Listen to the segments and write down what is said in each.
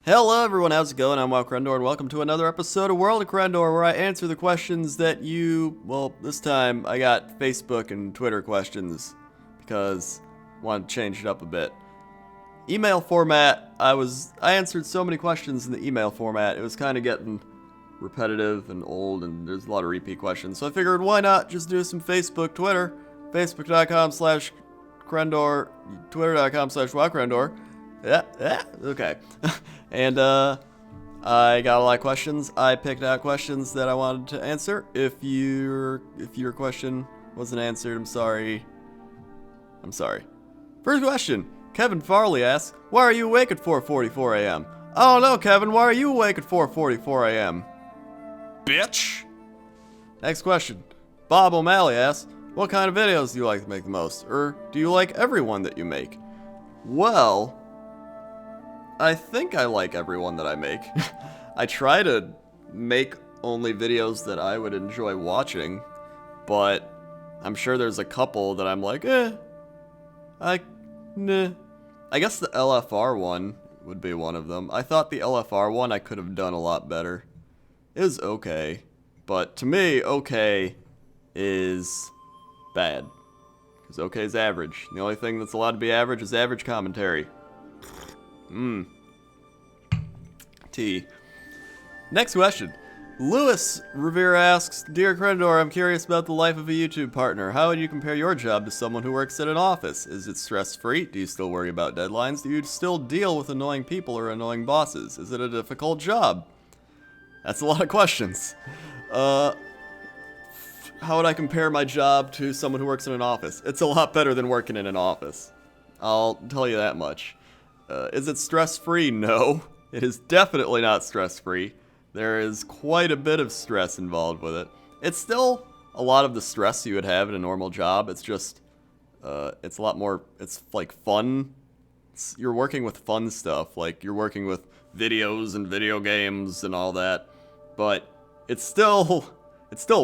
Hello everyone, how's it going? I'm WoWcrendor and welcome to another episode of WorldCrendor where I answer the questions that well, this time I got Facebook and Twitter questions because I wanted to change it up a bit. Email format, I answered so many questions in the email format, it was kind of getting repetitive and old and there's a lot of repeat questions, so I figured why not just do some Facebook, Twitter, facebook.com/Crendor, twitter.com/WoWcrendor. Yeah, okay. And I got a lot of questions. I picked out questions that I wanted to answer. If your question wasn't answered, I'm sorry. First question. Kevin Farley asks, why are you awake at 4:44 a.m.? Oh no, Kevin, why are you awake at 4:44 a.m.? Bitch! Next question. Bob O'Malley asks, what kind of videos do you like to make the most? Or do you like everyone that you make? Well, I think I like everyone that I make. I try to make only videos that I would enjoy watching, but I'm sure there's a couple that I'm like, nah. I guess the LFR one would be one of them. I thought the LFR one I could have done a lot better. It was okay, but to me, okay is bad. Because okay is average. The only thing that's allowed to be average is average commentary. T. Next question. Louis Revere asks, Dear Crendor, I'm curious about the life of a YouTube partner. How would you compare your job to someone who works at an office? Is it stress-free? Do you still worry about deadlines? Do you still deal with annoying people or annoying bosses? Is it a difficult job? That's a lot of questions. How would I compare my job to someone who works in an office? It's a lot better than working in an office. I'll tell you that much. Is it stress-free? No. It is definitely not stress-free. There is quite a bit of stress involved with it. It's still a lot of the stress you would have in a normal job. It's just, it's a lot more, it's like fun. You're working with fun stuff. Like, you're working with videos and video games and all that. But it's still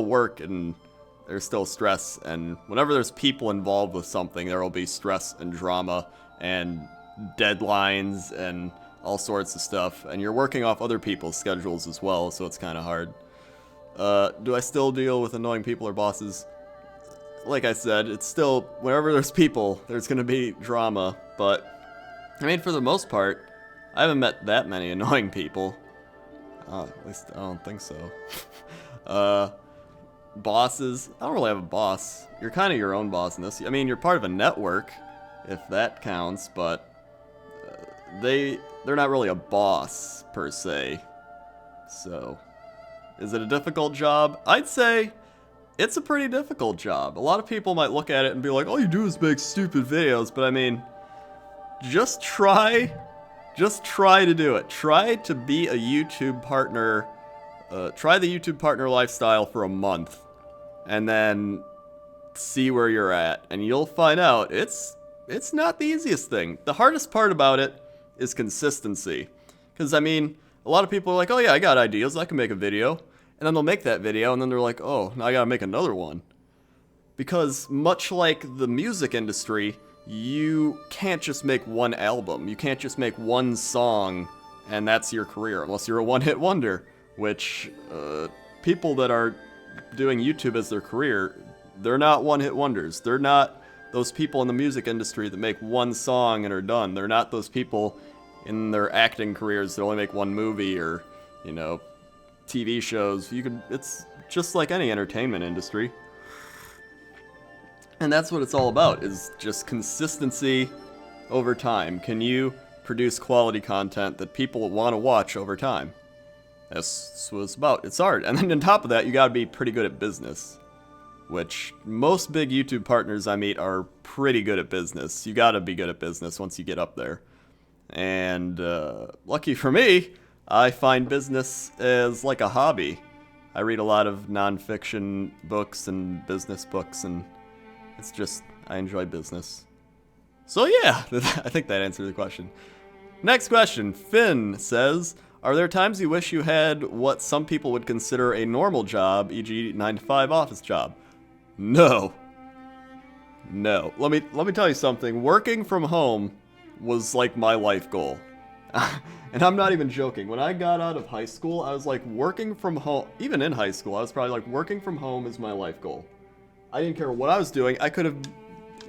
work and there's still stress. And whenever there's people involved with something, there will be stress and drama and deadlines and all sorts of stuff, and you're working off other people's schedules as well, so it's kind of hard. Do I still deal with annoying people or bosses? Like I said, it's still, wherever there's people, there's gonna be drama, but, I mean, for the most part, I haven't met that many annoying people. At least, I don't think so. Bosses, I don't really have a boss. You're kind of your own boss in this. I mean, you're part of a network, if that counts, but they're not really a boss, per se. So, is it a difficult job? I'd say it's a pretty difficult job. A lot of people might look at it and be like, all you do is make stupid videos, but I mean, just try to do it. Try to be a YouTube partner, try the YouTube partner lifestyle for a month, and then see where you're at, and you'll find out it's not the easiest thing. The hardest part about it is consistency. Because, I mean, a lot of people are like, oh yeah, I got ideas, I can make a video. And then they'll make that video, and then they're like, oh, now I gotta make another one. Because, much like the music industry, you can't just make one album. You can't just make one song, and that's your career, unless you're a one-hit wonder. Which, people that are doing YouTube as their career, they're not one-hit wonders. They're not those people in the music industry that make one song and are done. They're not those people in their acting careers that only make one movie or, you know, TV shows. It's just like any entertainment industry. And that's what it's all about, is just consistency over time. Can you produce quality content that people want to watch over time? That's what it's about. It's art. And then on top of that, you gotta be pretty good at business. Which, most big YouTube partners I meet are pretty good at business. You gotta be good at business once you get up there. And, lucky for me, I find business as like a hobby. I read a lot of non-fiction books and business books, and it's just, I enjoy business. So yeah, I think that answered the question. Next question, Finn says, are there times you wish you had what some people would consider a normal job, e.g. 9-to-5 office job? No. Let me tell you something. Working from home was like my life goal. And I'm not even joking. When I got out of high school, I was like working from home. Even in high school, I was probably like working from home is my life goal. I didn't care what I was doing. I could have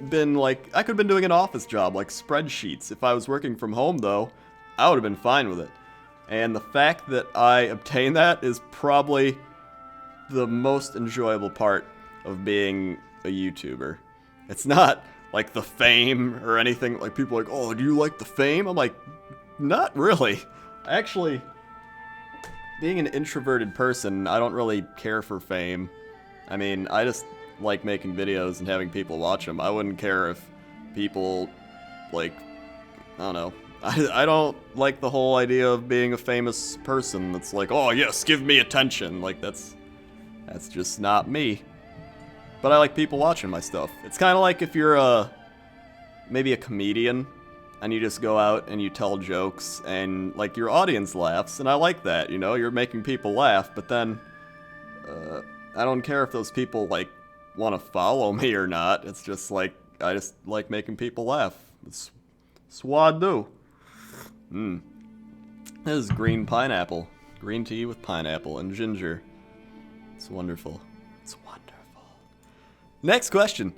been doing an office job like spreadsheets. If I was working from home though, I would have been fine with it. And the fact that I obtained that is probably the most enjoyable part of being a YouTuber. It's not like the fame or anything. Like people are like, oh, do you like the fame? I'm like, not really. Actually, being an introverted person, I don't really care for fame. I mean, I just like making videos and having people watch them. I wouldn't care if people, like, I don't know. I don't like the whole idea of being a famous person that's like, oh yes, give me attention. Like, that's just not me. But I like people watching my stuff. It's kind of like if you're maybe a comedian and you just go out and you tell jokes and like your audience laughs, and I like that, you know, you're making people laugh, but then I don't care if those people like want to follow me or not. It's just like I just like making people laugh. It's what I do. This is green pineapple. Green tea with pineapple and ginger. It's wonderful. It's wonderful. Next question.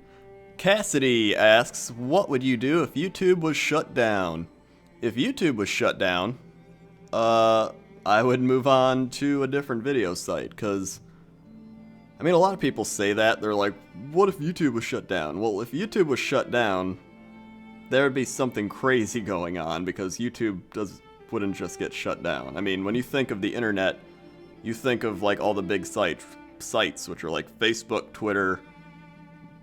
Cassidy asks, what would you do if YouTube was shut down? If YouTube was shut down, I would move on to a different video site, because I mean, a lot of people say that. They're like, what if YouTube was shut down? Well, if YouTube was shut down, there would be something crazy going on, because YouTube wouldn't just get shut down. I mean, when you think of the internet, you think of like all the big sites, which are like Facebook, Twitter,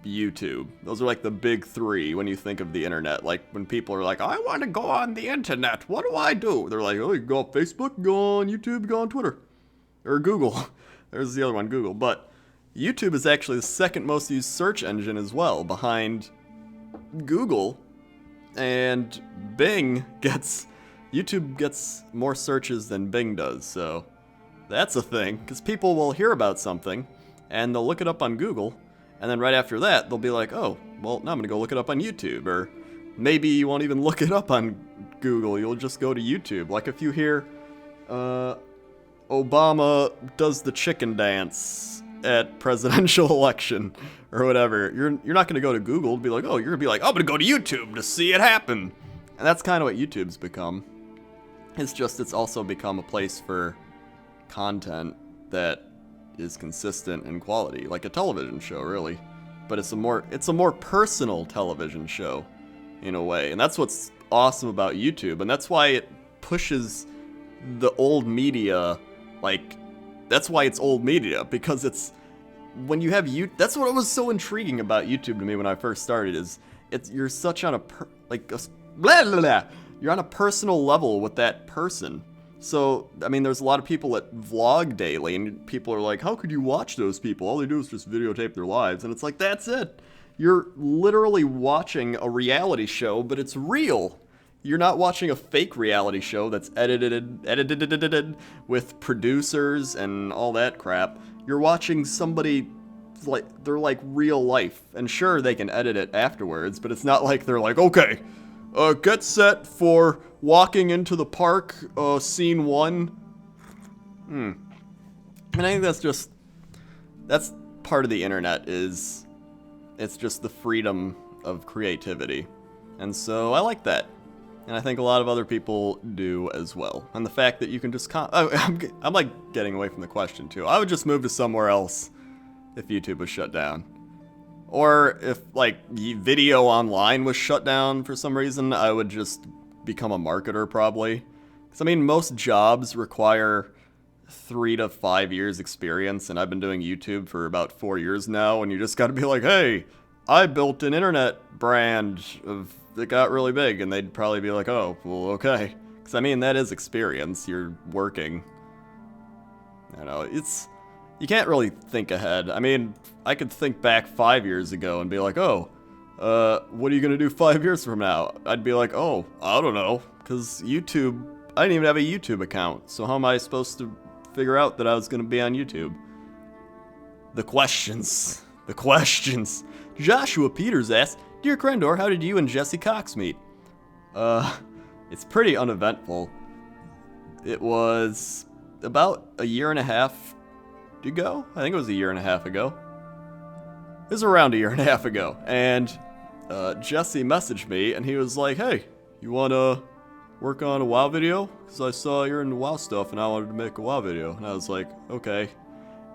YouTube. Those are like the big three when you think of the internet. Like when people are like, I want to go on the internet, what do I do? They're like, oh, you go on Facebook, go on YouTube, go on Twitter. Or Google. There's the other one, Google. But YouTube is actually the second most used search engine as well, behind Google. And YouTube gets more searches than Bing does, so that's a thing. Because people will hear about something, and they'll look it up on Google, and then right after that, they'll be like, oh, well, now I'm going to go look it up on YouTube. Or maybe you won't even look it up on Google, you'll just go to YouTube. Like if you hear Obama does the chicken dance at presidential election or whatever, you're not going to go to Google to be like, oh, you're going to be like, I'm going to go to YouTube to see it happen. And that's kind of what YouTube's become. It's also become a place for content that is consistent in quality, like a television show, really. But it's a more personal television show in a way. And that's what's awesome about YouTube, and that's why it pushes the old media, like, that's why it's old media, because it's, when you have that's what was so intriguing about YouTube to me when I first started, is you're such on you're on a personal level with that person. So, I mean, there's a lot of people that vlog daily, and people are like, how could you watch those people? All they do is just videotape their lives. And it's like, that's it. You're literally watching a reality show, but it's real. You're not watching a fake reality show that's edited with producers and all that crap. You're watching somebody, like, they're like real life. And sure, they can edit it afterwards, but it's not like they're like, okay, get set for walking into the park, scene 1. And I think that's part of the internet, is it's just the freedom of creativity. And so I like that. And I think a lot of other people do as well. And the fact that you can just I'm like getting away from the question too. I would just move to somewhere else if YouTube was shut down. Or if like video online was shut down for some reason, I would just become a marketer probably. Because I mean, most jobs require 3 to 5 years experience, and I've been doing YouTube for about 4 years now, and you just gotta be like, hey, I built an internet brand that got really big, and they'd probably be like, oh, well, okay. Because I mean, that is experience, you're working. I know, you can't really think ahead. I mean, I could think back 5 years ago and be like, oh, what are you gonna do 5 years from now? I'd be like, oh, I don't know, because YouTube, I didn't even have a YouTube account, so how am I supposed to figure out that I was gonna be on YouTube? The questions. Joshua Peters asks, Dear Crendor, how did you and Jesse Cox meet? It's pretty uneventful. It was about a year and a half ago. I think it was a year and a half ago. It was around a year and a half ago. And Jesse messaged me and he was like, hey, you want to work on a WoW video? Because I saw you're into WoW stuff and I wanted to make a WoW video. And I was like, okay.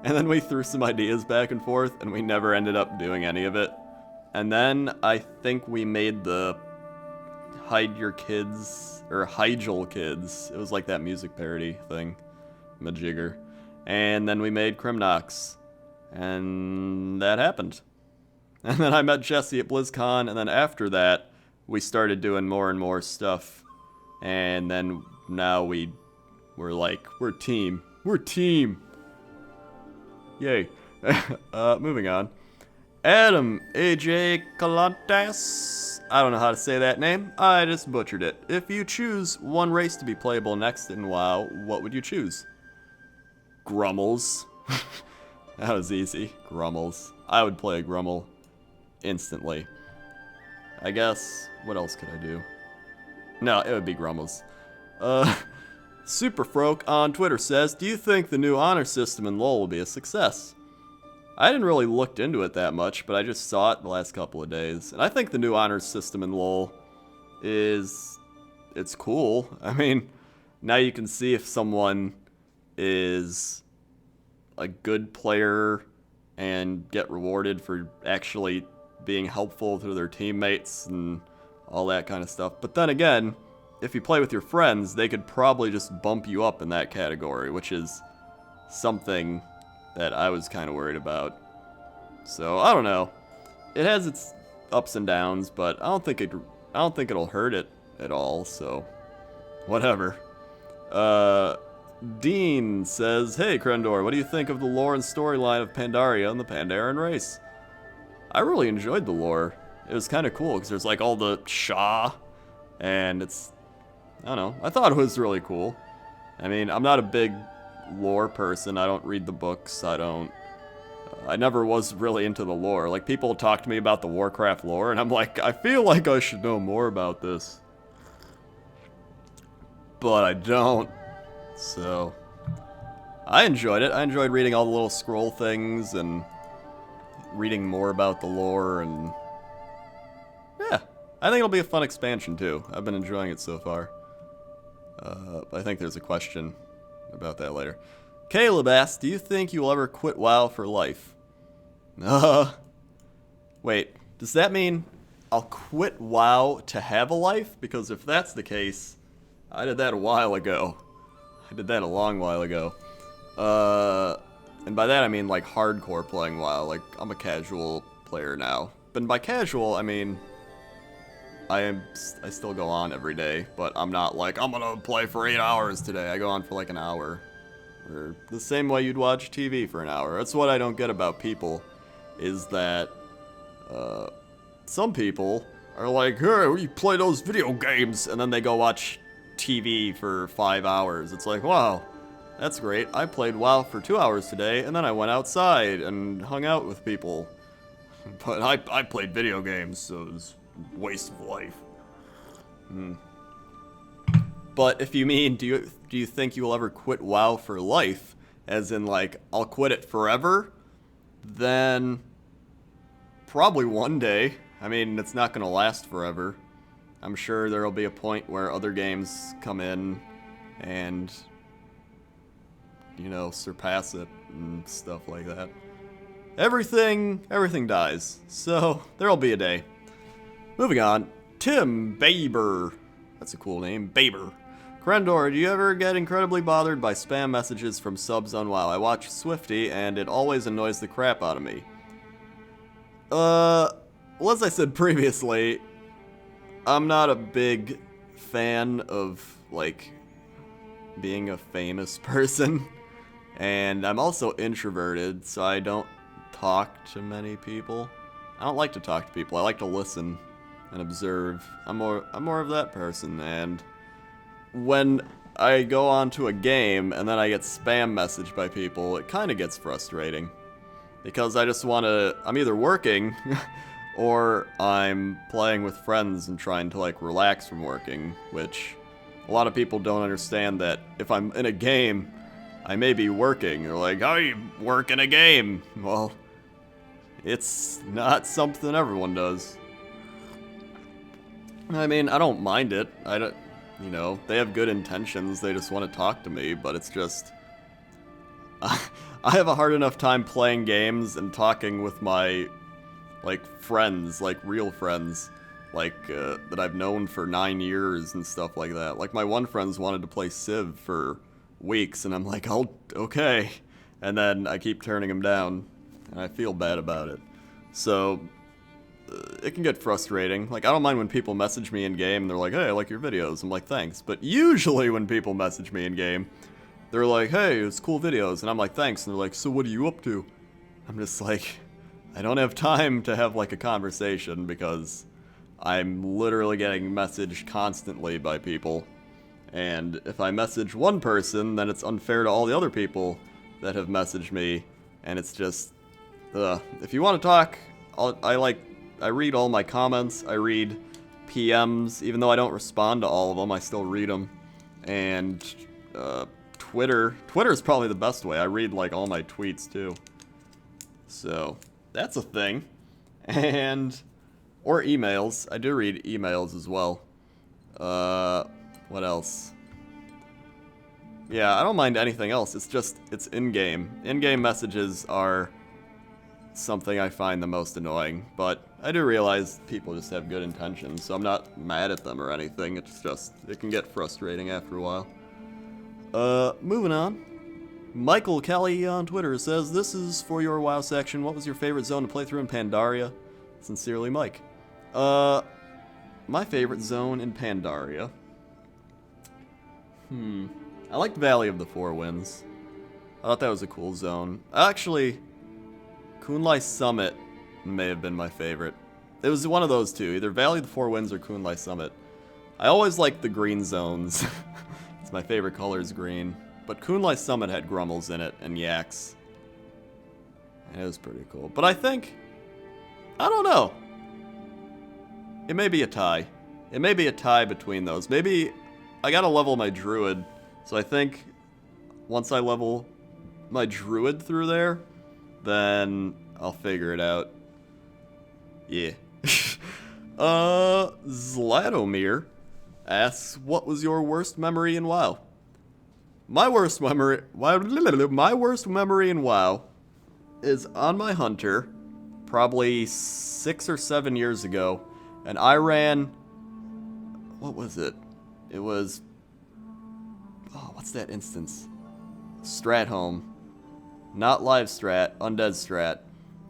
And then we threw some ideas back and forth and we never ended up doing any of it. And then I think we made the Hide Your Kids, or Hygel Kids. It was like that music parody thing. Majigger. And then we made Crimnox. And that happened. And then I met Jesse at BlizzCon, and then after that, we started doing more and more stuff. And then now we're like, we're team. We're team! Yay. Moving on. Adam AJ Calantes. I don't know how to say that name. I just butchered it. If you choose one race to be playable next in WoW, what would you choose? Grummels. That was easy. Grummels. I would play a Grummel instantly. I guess, what else could I do? No, it would be Grummels. Superfroke on Twitter says, do you think the new honor system in LoL will be a success? I didn't really look into it that much, but I just saw it the last couple of days. And I think the new honor system in LoL it's cool. I mean, now you can see if someone is a good player and get rewarded for actually being helpful to their teammates and all that kind of stuff. But then again, if you play with your friends, they could probably just bump you up in that category, which is something that I was kind of worried about. So I don't know. It has its ups and downs, but I don't think it'll hurt it at all. So whatever. Dean says, hey Crendor, what do you think of the lore and storyline of Pandaria and the Pandaren race? I really enjoyed the lore. It was kind of cool because there's like all the Shah, and I don't know. I thought it was really cool. I mean, I'm not a big lore person. I don't read the books. I never was really into the lore. Like, people talk to me about the Warcraft lore, and I'm like, I feel like I should know more about this. But I don't. So, I enjoyed it. I enjoyed reading all the little scroll things and reading more about the lore, and yeah, I think it'll be a fun expansion too. I've been enjoying it so far. I think there's a question about that later. Caleb asks, do you think you will ever quit WoW for life? Wait, does that mean I'll quit WoW to have a life? Because if that's the case, I did that a while ago. I did that a long while ago. And by that I mean like hardcore playing WoW. Like, I'm a casual player now. But by casual, I mean I still go on every day, but I'm not like, I'm gonna play for 8 hours today. I go on for like an hour. Or the same way you'd watch TV for an hour. That's what I don't get about people, is that some people are like, hey, you play those video games, and then they go watch TV for 5 hours. It's like, wow, that's great. I played WoW for 2 hours today, and then I went outside and hung out with people. But I played video games, so it was a waste of life. But if you mean, do you think you will ever quit WoW for life, as in like, I'll quit it forever, then probably one day. I mean, it's not gonna last forever. I'm sure there'll be a point where other games come in and, you know, surpass it and stuff like that. Everything dies, so there'll be a day. Moving on, Tim Baber. That's a cool name, Baber. Crendor, do you ever get incredibly bothered by spam messages from subs on WoW? I watch Swifty, and it always annoys the crap out of me. Well, as I said previously, I'm not a big fan of, like, being a famous person. And I'm also introverted, so I don't talk to many people. I don't like to talk to people. I like to listen and observe. I'm more of that person, and when I go onto a game and then I get spam messaged by people, it kind of gets frustrating. Because I just want to, I'm either working or I'm playing with friends and trying to like relax from working, which a lot of people don't understand that if I'm in a game, I may be working. They're like, "Oh, you work in a game?" Well, it's not something everyone does. I mean, I don't mind it. I don't, you know, they have good intentions. They just want to talk to me, but it's just I have a hard enough time playing games and talking with my like friends, like real friends, like that I've known for 9 years and stuff like that. Like my one friend's wanted to play Civ for weeks, and I'm like, "Oh, okay," and then I keep turning him down, and I feel bad about it. So it can get frustrating. Like, I don't mind when people message me in game and they're like, "Hey, I like your videos." I'm like, "Thanks." But usually when people message me in game, they're like, "Hey, it's cool videos," and I'm like, "Thanks," and they're like, "So what are you up to?" I'm just like, I don't have time to have like a conversation because I'm literally getting messaged constantly by people. And if I message one person, then it's unfair to all the other people that have messaged me. And it's just, if you want to talk, I read all my comments. I read PMs, even though I don't respond to all of them, I still read them. And Twitter is probably the best way. I read like all my tweets too. So that's a thing. And or emails. I do read emails as well. What else? Yeah, I don't mind anything else. It's just, it's in-game. In-game messages are something I find the most annoying. But I do realize people just have good intentions, so I'm not mad at them or anything. It's just, it can get frustrating after a while. Moving on. Michael Kelly on Twitter says, "This is for your WoW section. What was your favorite zone to play through in Pandaria? Sincerely, Mike." My favorite zone in Pandaria. I liked Valley of the Four Winds. I thought that was a cool zone. Actually, Kunlai Summit may have been my favorite. It was one of those two, either Valley of the Four Winds or Kunlai Summit. I always liked the green zones. It's my favorite color is green. But Kunlai Summit had Grummels in it and Yeahhs. And it was pretty cool. But I think, I don't know. It may be a tie. It may be a tie between those. Maybe I gotta level my druid. So I think once I level my druid through there, then I'll figure it out. Yeah. Zlatomir asks, "What was your worst memory in WoW?" My worst memory in WoW is on my hunter, probably 6 or 7 years ago, and I ran, what was it? It was, oh, what's that instance? Strat home. Not live strat, undead strat.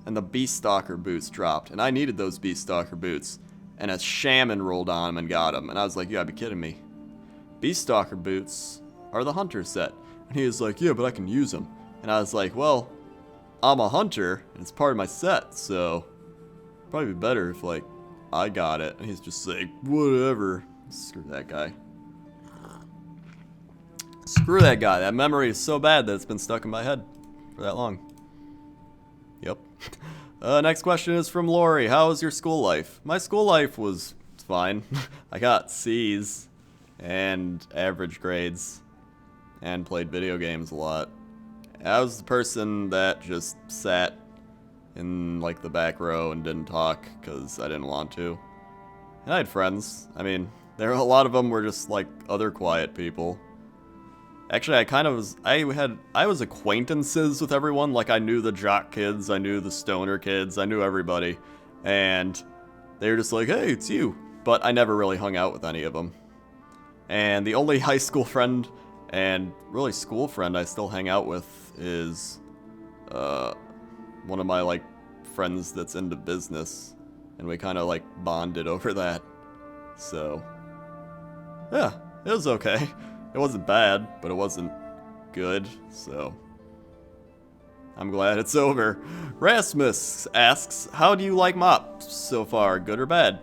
And the Beast Stalker boots dropped, and I needed those Beast Stalker boots. And a shaman rolled on them and got them, and I was like, "You gotta be kidding me. Beast Stalker boots are the hunter set." And he was like, "Yeah, but I can use them." And I was like, "Well, I'm a hunter, and it's part of my set, so it'd probably be better if, like, I got it." And he's just like, "Whatever." Screw that guy. Screw that guy. That memory is so bad that it's been stuck in my head for that long. Yep. Next question is from Lori. "How was your school life?" My school life was fine. I got C's and average grades and played video games a lot. I was the person that just sat in like the back row and didn't talk because I didn't want to. And I had friends. I mean, there were a lot of them were just like other quiet people. Actually, I was acquaintances with everyone. Like, I knew the jock kids, I knew the stoner kids, I knew everybody. And they were just like, "Hey, it's you." But I never really hung out with any of them. And the only high school friend, and really school friend I still hang out with is one of my, like, friends that's into business. And we kind of, like, bonded over that. So, yeah, it was okay. It wasn't bad, but it wasn't good, so I'm glad it's over. Rasmus asks, "How do you like mops so far, good or bad?"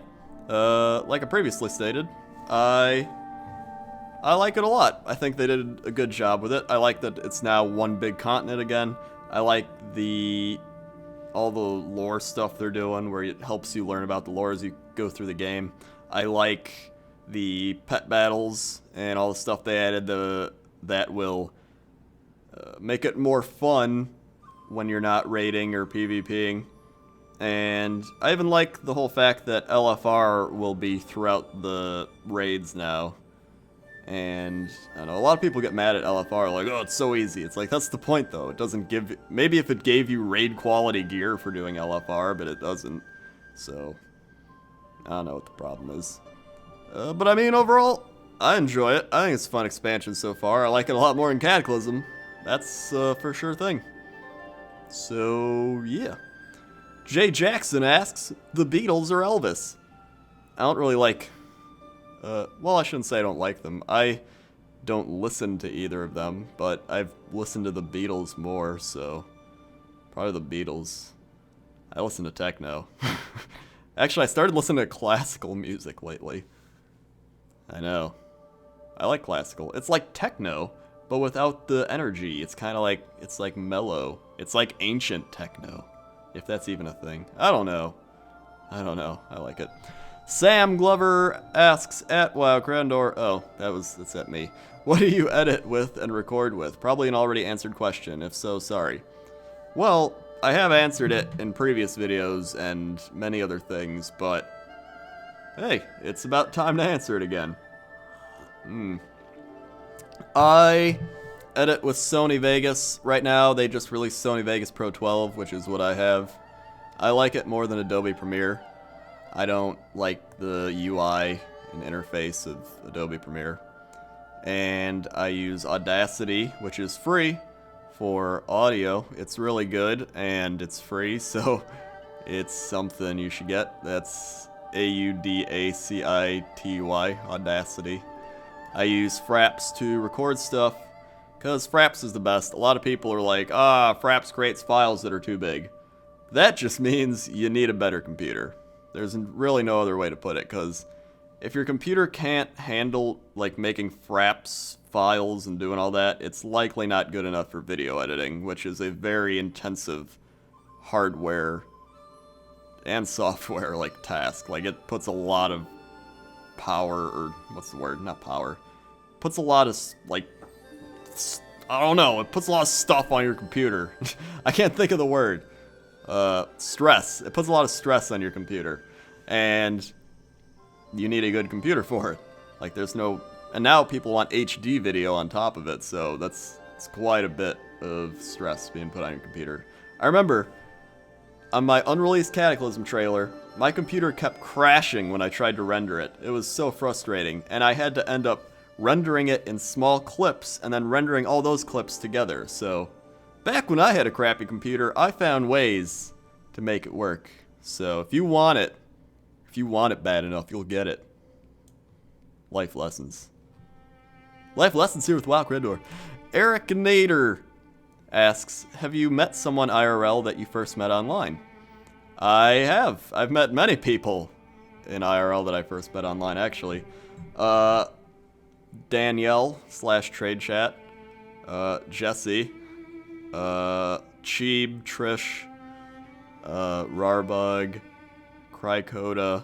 Like I previously stated, I like it a lot. I think they did a good job with it. I like that it's now one big continent again. I like all the lore stuff they're doing, where it helps you learn about the lore as you go through the game. I like the pet battles and all the stuff they added that will make it more fun when you're not raiding or PvPing. And I even like the whole fact that LFR will be throughout the raids now. And I know a lot of people get mad at LFR, like, oh, it's so easy. It's like, that's the point, though. It doesn't give... Maybe if it gave you raid quality gear for doing LFR, but it doesn't. So, I don't know what the problem is. But I mean, overall, I enjoy it. I think it's a fun expansion so far. I like it a lot more in Cataclysm. That's for sure thing. So, yeah. Jay Jackson asks, the Beatles or Elvis? I don't really like... well, I shouldn't say I don't like them. I don't listen to either of them, but I've listened to the Beatles more, so... Probably the Beatles. I listen to techno. Actually, I started listening to classical music lately. I know. I like classical. It's like techno, but without the energy. It's kind of like, it's like mellow. It's like ancient techno, if that's even a thing. I don't know. I like it. Sam Glover asks at WoWcrendor. Oh, that's at me. What do you edit with and record with? Probably an already answered question. If so, sorry. Well, I have answered it in previous videos and many other things, but hey, it's about time to answer it again. I edit with Sony Vegas. Right now, they just released Sony Vegas Pro 12, which is what I have. I like it more than Adobe Premiere. I don't like the UI and interface of Adobe Premiere. And I use Audacity, which is free for audio. It's really good, and it's free, so it's something you should get. That's Audacity, Audacity. I use Fraps to record stuff, because Fraps is the best. A lot of people are like, Fraps creates files that are too big. That just means you need a better computer. There's really no other way to put it, because if your computer can't handle like making Fraps files and doing all that, it's likely not good enough for video editing, which is a very intensive hardware and software like task. Like, it puts a lot of power, or what's the word? Not power. Puts a lot of like, I don't know. It puts a lot of stuff on your computer. I can't think of the word. Stress. It puts a lot of stress on your computer, and you need a good computer for it. Like, there's no... And now people want HD video on top of it, so it's quite a bit of stress being put on your computer. I remember, on my unreleased Cataclysm trailer, my computer kept crashing when I tried to render it. It was so frustrating, and I had to end up rendering it in small clips, and then rendering all those clips together. So, back when I had a crappy computer, I found ways to make it work. So, if you want it bad enough, you'll get it. Life lessons. Life lessons here with WoWcrendor. Eric Nader asks, have you met someone IRL that you first met online? I have. I've met many people in IRL that I first met online, actually. Danielle /trade chat. Jesse. Cheeb, Trish. Rarbug. Crycoda.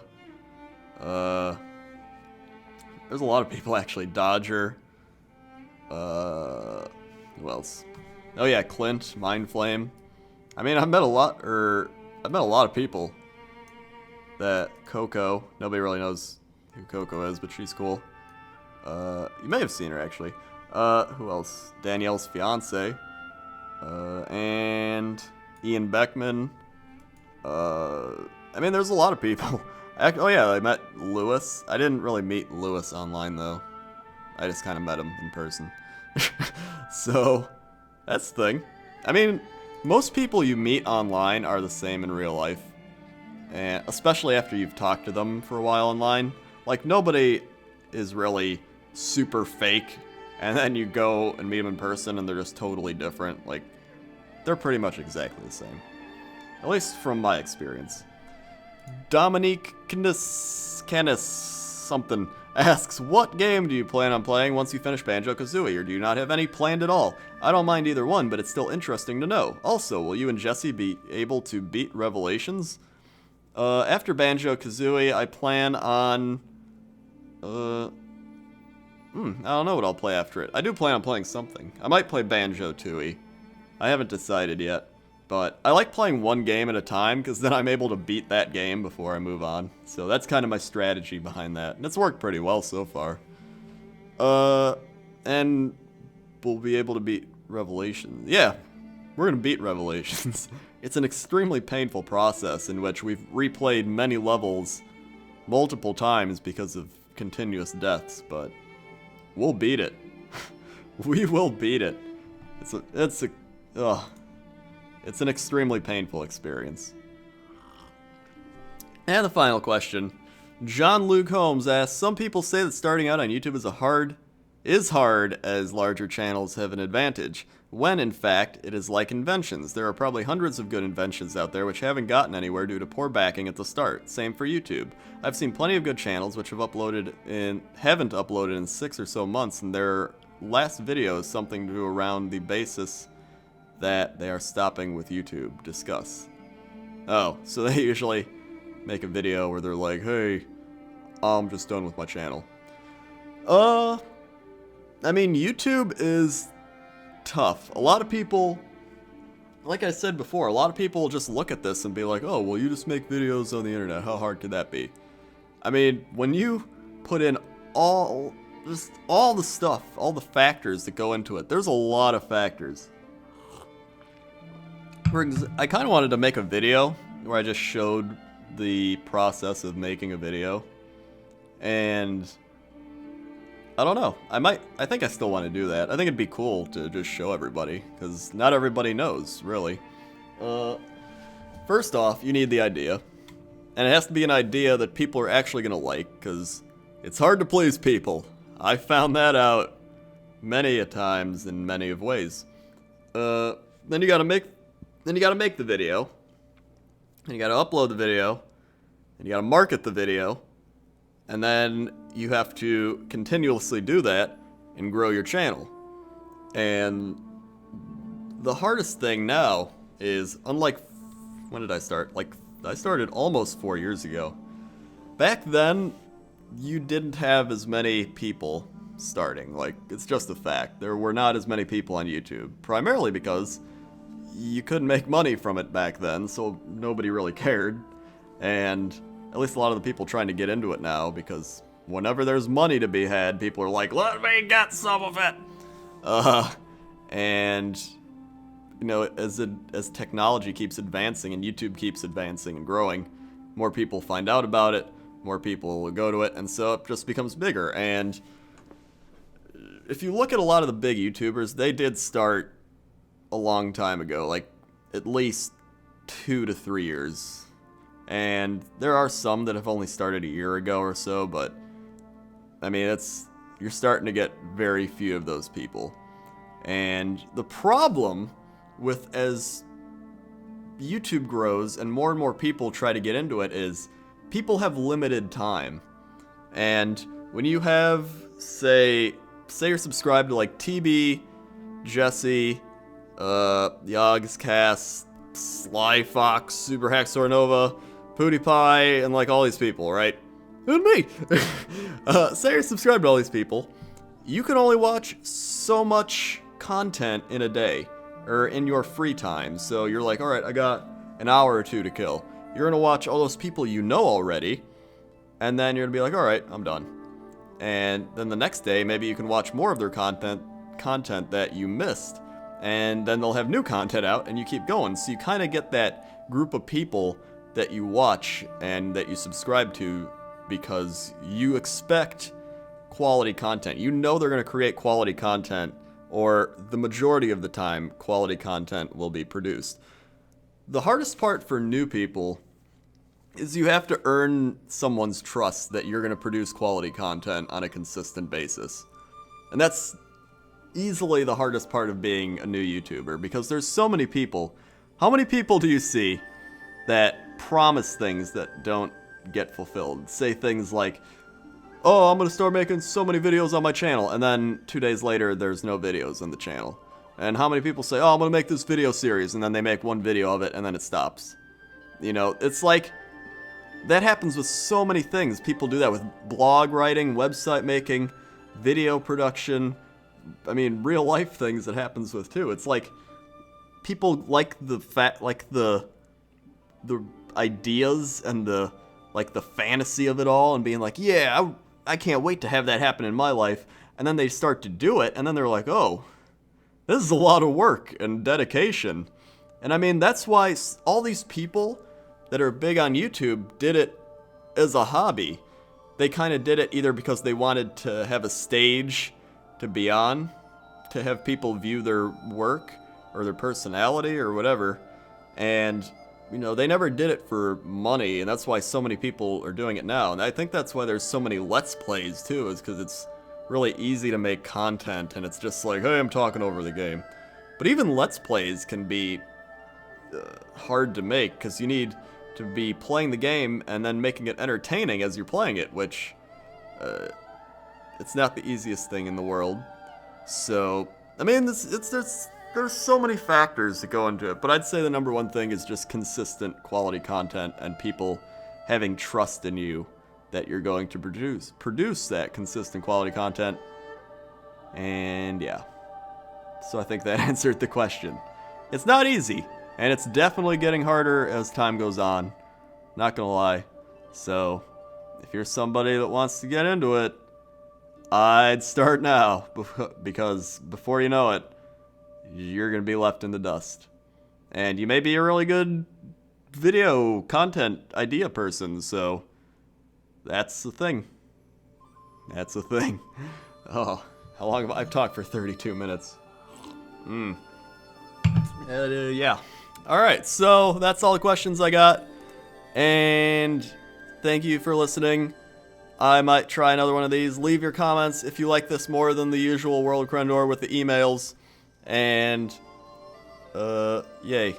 There's a lot of people, actually. Dodger. Who else? Oh yeah, Clint, Mindflame. I mean, I've met a lot of people. That Coco, nobody really knows who Coco is, but she's cool. You may have seen her, actually. Who else? Danielle's fiance. And Ian Beckman. I mean, there's a lot of people. Oh yeah, I met Lewis. I didn't really meet Lewis online, though. I just kind of met him in person. So, that's the thing. I mean, most people you meet online are the same in real life. And especially after you've talked to them for a while online. Like, nobody is really super fake, and then you go and meet them in person and they're just totally different. Like, they're pretty much exactly the same. At least from my experience. Dominique Canis something asks, what game do you plan on playing once you finish Banjo-Kazooie, or do you not have any planned at all? I don't mind either one, but it's still interesting to know. Also, will you and Jesse be able to beat Revelations? After Banjo-Kazooie, I plan on I don't know what I'll play after it. I do plan on playing something. I might play Banjo-Tooie. I haven't decided yet. But I like playing one game at a time, because then I'm able to beat that game before I move on. So that's kind of my strategy behind that. And it's worked pretty well so far. And we'll be able to beat Revelations. Yeah, we're going to beat Revelations. It's an extremely painful process in which we've replayed many levels multiple times because of continuous deaths, but we'll beat it. We will beat it. It's an extremely painful experience. And the final question. John Luke Holmes asks, some people say that starting out on YouTube is hard as larger channels have an advantage, when in fact it is like inventions. There are probably hundreds of good inventions out there which haven't gotten anywhere due to poor backing at the start. Same for YouTube. I've seen plenty of good channels which haven't uploaded in 6 or so months, and their last video is something to do around the basis that they are stopping with YouTube. Discuss. Oh, so they usually make a video where they're like, hey, I'm just done with my channel. I mean, YouTube is tough. A lot of people, like I said before, a lot of people just look at this and be like, oh, well, you just make videos on the internet. How hard could that be? I mean, when you put in all the stuff, all the factors that go into it, there's a lot of factors. I kind of wanted to make a video where I just showed the process of making a video. And I don't know. I think I still want to do that. I think it'd be cool to just show everybody, because not everybody knows, really. First off, you need the idea. And it has to be an idea that people are actually going to like, because it's hard to please people. I found that out many a times in many of ways. Then you gotta make the video. And you gotta upload the video. And you gotta market the video. And then you have to continuously do that and grow your channel. And the hardest thing now is, unlike, when did I start? Like, I started almost 4 years ago. Back then, you didn't have as many people starting. Like, it's just a fact. There were not as many people on YouTube, primarily because you couldn't make money from it back then, so nobody really cared. And at least a lot of the people trying to get into it now, because whenever there's money to be had, people are like, let me get some of it! And, you know, as technology keeps advancing and YouTube keeps advancing and growing, more people find out about it, more people will go to it, and so it just becomes bigger. And if you look at a lot of the big YouTubers, they did start a long time ago, like at least 2 to 3 years. And there are some that have only started a year ago or so, but I mean, you're starting to get very few of those people. And the problem with, as YouTube grows and more people try to get into it, is people have limited time. And when you have, say you're subscribed to like TB, Jesse, Yogg's Cast, Sly Fox, Super Hacksaw Nova, PewDiePie, and like all these people, right? And me! Say you're subscribed to all these people, you can only watch so much content in a day, or in your free time. So you're like, alright, I got an hour or two to kill. You're gonna watch all those people you know already, and then you're gonna be like, alright, I'm done. And then the next day, maybe you can watch more of their content that you missed. And then they'll have new content out, and you keep going. So you kind of get that group of people that you watch and that you subscribe to because you expect quality content. You know they're going to create quality content, or the majority of the time, quality content will be produced. The hardest part for new people is you have to earn someone's trust that you're going to produce quality content on a consistent basis. And that's easily the hardest part of being a new YouTuber, because there's so many people. How many people do you see that promise things that don't get fulfilled? Say things like, oh, I'm going to start making so many videos on my channel, and then 2 days later, there's no videos on the channel. And how many people say, oh, I'm going to make this video series, and then they make one video of it, and then it stops. You know, it's like, that happens with so many things. People do that with blog writing, website making, video production. I mean, real life things it happens with too. It's like people like the ideas and the fantasy of it all, and being like, yeah, I can't wait to have that happen in my life. And then they start to do it, and then they're like, oh, this is a lot of work and dedication. And I mean, that's why all these people that are big on YouTube did it as a hobby. They kind of did it either because they wanted to have a stage to be on, to have people view their work or their personality or whatever. And, you know, they never did it for money, and that's why so many people are doing it now. And I think that's why there's so many Let's Plays too, is because it's really easy to make content, and it's just like, hey, I'm talking over the game. But even Let's Plays can be hard to make, because you need to be playing the game and then making it entertaining as you're playing it, which it's not the easiest thing in the world. So, I mean, there's so many factors that go into it, but I'd say the number one thing is just consistent quality content and people having trust in you that you're going to produce that consistent quality content. And yeah, so I think that answered the question. It's not easy, and it's definitely getting harder as time goes on, not gonna lie. So if you're somebody that wants to get into it, I'd start now, because before you know it, you're gonna be left in the dust. And you may be a really good video content idea person, so that's the thing. That's the thing. Oh, how long have I talked for 32 minutes? Yeah. Alright, so that's all the questions I got. And thank you for listening. I might try another one of these. Leave your comments if you like this more than the usual WoWcrendor with the emails. And, yay.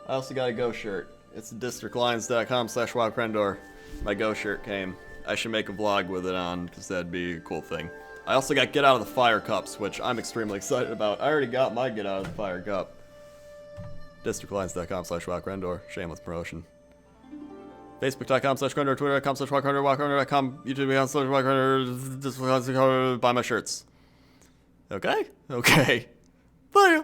I also got a Go shirt. It's districtlines.com/WoWcrendor. My Go shirt came. I should make a vlog with it on, because that'd be a cool thing. I also got Get Out of the Fire cups, which I'm extremely excited about. I already got my Get Out of the Fire cup. districtlines.com/WoWcrendor. Shameless promotion. Facebook.com/Crendor, Twitter.com/WoWcrendor, WoWcrendor.com, YouTube.com/WoWcrendor, buy my shirts. Okay? Okay. Bye.